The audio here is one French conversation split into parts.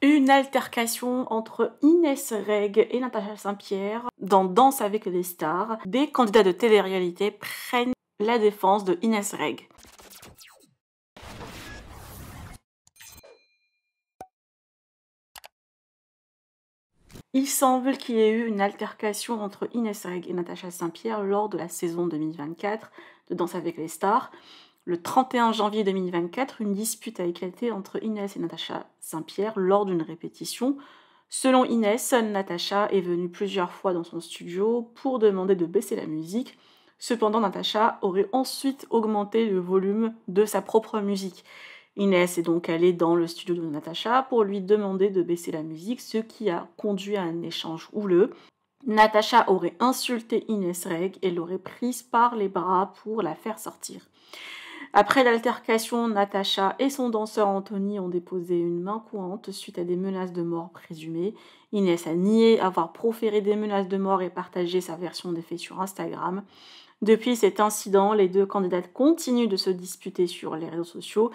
Une altercation entre Inès Reg et Natacha Saint-Pierre dans Danse avec les stars. Des candidats de télé-réalité prennent la défense de Inès Reg. Il semble qu'il y ait eu une altercation entre Inès Reg et Natacha Saint-Pierre lors de la saison 2024 de Danse avec les stars. Le 31 janvier 2024, une dispute a éclaté entre Inès et Natacha Saint-Pierre lors d'une répétition. Selon Inès, Natacha est venue plusieurs fois dans son studio pour demander de baisser la musique. Cependant, Natacha aurait ensuite augmenté le volume de sa propre musique. Inès est donc allée dans le studio de Natacha pour lui demander de baisser la musique, ce qui a conduit à un échange houleux. Natacha aurait insulté Inès Reg et l'aurait prise par les bras pour la faire sortir. Après l'altercation, Natacha et son danseur Anthony ont déposé une main courante suite à des menaces de mort présumées. Inès a nié avoir proféré des menaces de mort et partagé sa version des faits sur Instagram. Depuis cet incident, les deux candidates continuent de se disputer sur les réseaux sociaux.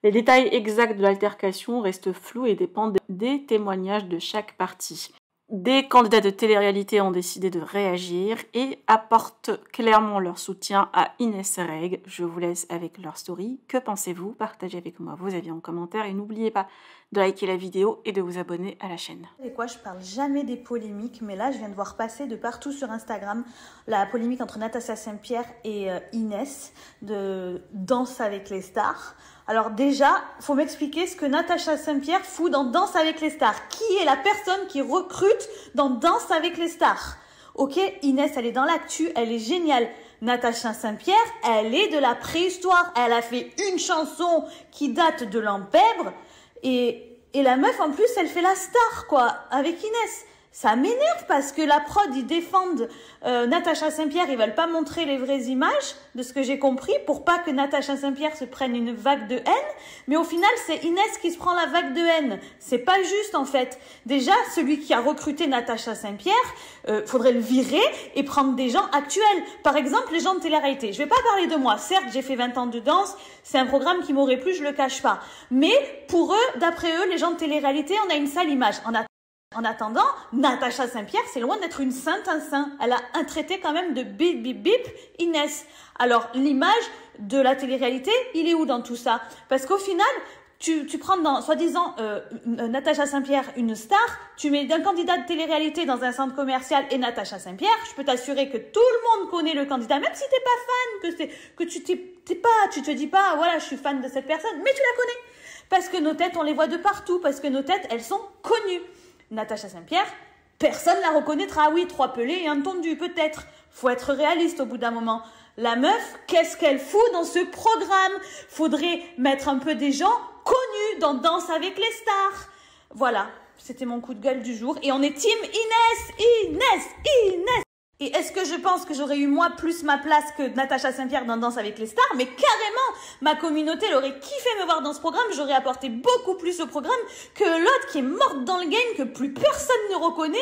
Les détails exacts de l'altercation restent flous et dépendent des témoignages de chaque partie. Des candidats de télé-réalité ont décidé de réagir et apportent clairement leur soutien à Inès Reg. Je vous laisse avec leur story. Que pensez-vous? Partagez avec moi vos avis en commentaire et n'oubliez pas de liker la vidéo et de vous abonner à la chaîne. Et quoi, je parle jamais des polémiques, mais là je viens de voir passer de partout sur Instagram la polémique entre Natacha Saint-Pierre et Inès de Danse avec les stars. Alors déjà, faut m'expliquer ce que Natacha Saint-Pierre fout dans Danse avec les stars. Qui est la personne qui recrute dans Danse avec les stars? Ok, Inès, elle est dans l'actu, elle est géniale. Natacha Saint-Pierre, elle est de la préhistoire. Elle a fait une chanson qui date de l'Empèbre. Et la meuf, en plus, elle fait la star, quoi, avec Inès. Ça m'énerve parce que la prod, ils défendent Natacha Saint-Pierre, ils veulent pas montrer les vraies images, de ce que j'ai compris, pour pas que Natacha Saint-Pierre se prenne une vague de haine. Mais au final, c'est Inès qui se prend la vague de haine. C'est pas juste, en fait. Déjà, celui qui a recruté Natacha Saint-Pierre, faudrait le virer et prendre des gens actuels. Par exemple, les gens de télé-réalité. Je vais pas parler de moi. Certes, j'ai fait 20 ans de danse. C'est un programme qui m'aurait plu, je le cache pas. Mais pour eux, d'après eux, les gens de télé-réalité, on a une sale image. En attendant, Natacha Saint-Pierre, c'est loin d'être une sainte, un saint. Elle a un traité quand même de bip, bip, bip, Inès. Alors, l'image de la télé-réalité, il est où dans tout ça? Parce qu'au final, tu prends dans, soi-disant, Natacha Saint-Pierre, une star, tu mets d'un candidat de télé-réalité dans un centre commercial et Natacha Saint-Pierre, je peux t'assurer que tout le monde connaît le candidat, même si t'es pas fan, que tu te dis pas, voilà, je suis fan de cette personne, mais tu la connais. Parce que nos têtes, on les voit de partout, parce que nos têtes, elles sont connues. Natacha Saint-Pierre, personne la reconnaîtra. Oui, 3 pelés et un tondu, peut-être. Faut être réaliste au bout d'un moment. La meuf, qu'est-ce qu'elle fout dans ce programme? Faudrait mettre un peu des gens connus dans Danse avec les stars. Voilà, c'était mon coup de gueule du jour. Et on est team Inès. Et est-ce que je pense que j'aurais eu moi plus ma place que Natacha Saint-Pierre dans Danse avec les stars? Mais carrément, ma communauté, elle aurait kiffé me voir dans ce programme. J'aurais apporté beaucoup plus au programme que l'autre qui est morte dans le game, que plus personne ne reconnaît,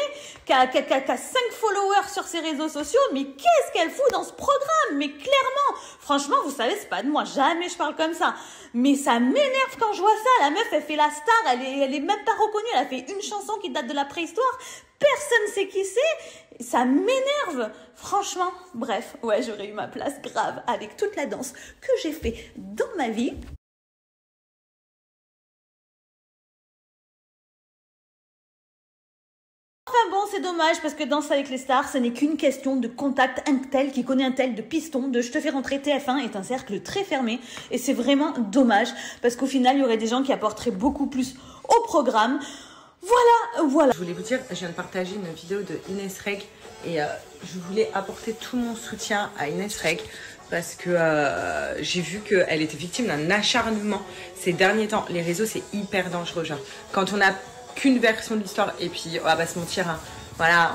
qui a 5 followers sur ses réseaux sociaux. Mais qu'est-ce qu'elle fout dans ce programme? Mais clairement, franchement, vous savez, c'est pas de moi. Jamais je parle comme ça. Mais ça m'énerve quand je vois ça. La meuf, elle fait la star, elle est même pas reconnue. Elle a fait une chanson qui date de la préhistoire. Personne sait qui c'est, ça m'énerve, franchement. Bref, ouais, j'aurais eu ma place grave avec toute la danse que j'ai fait dans ma vie. Enfin bon, c'est dommage parce que Danse avec les stars, ce n'est qu'une question de contact, un tel qui connaît un tel, de piston, de je te fais rentrer. TF1 est un cercle très fermé et c'est vraiment dommage parce qu'au final, il y aurait des gens qui apporteraient beaucoup plus au programme. Voilà. Je voulais vous dire, je viens de partager une vidéo de Inès Reg et je voulais apporter tout mon soutien à Inès Reg parce que j'ai vu qu'elle était victime d'un acharnement ces derniers temps. Les réseaux, c'est hyper dangereux. Genre, quand on n'a qu'une version de l'histoire et puis on va pas se mentir, hein, voilà,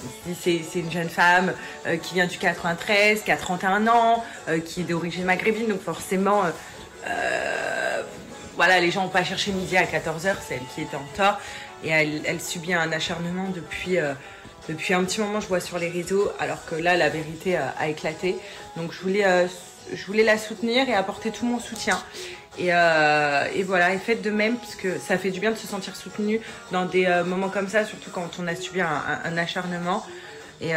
on se dit c'est une jeune femme qui vient du 93, qui a 31 ans, qui est d'origine maghrébine, donc forcément... voilà, les gens n'ont pas cherché midi à 14h, c'est elle qui était en tort. Et elle subit un acharnement depuis un petit moment, je vois sur les réseaux, alors que là, la vérité a éclaté. Donc, je voulais la soutenir et apporter tout mon soutien. Et voilà, et faites de même parce que ça fait du bien de se sentir soutenu dans des moments comme ça, surtout quand on a subi un acharnement. Et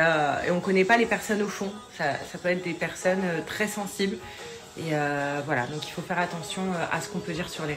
on ne connaît pas les personnes au fond, ça peut être des personnes très sensibles. Et voilà, donc il faut faire attention à ce qu'on peut dire sur les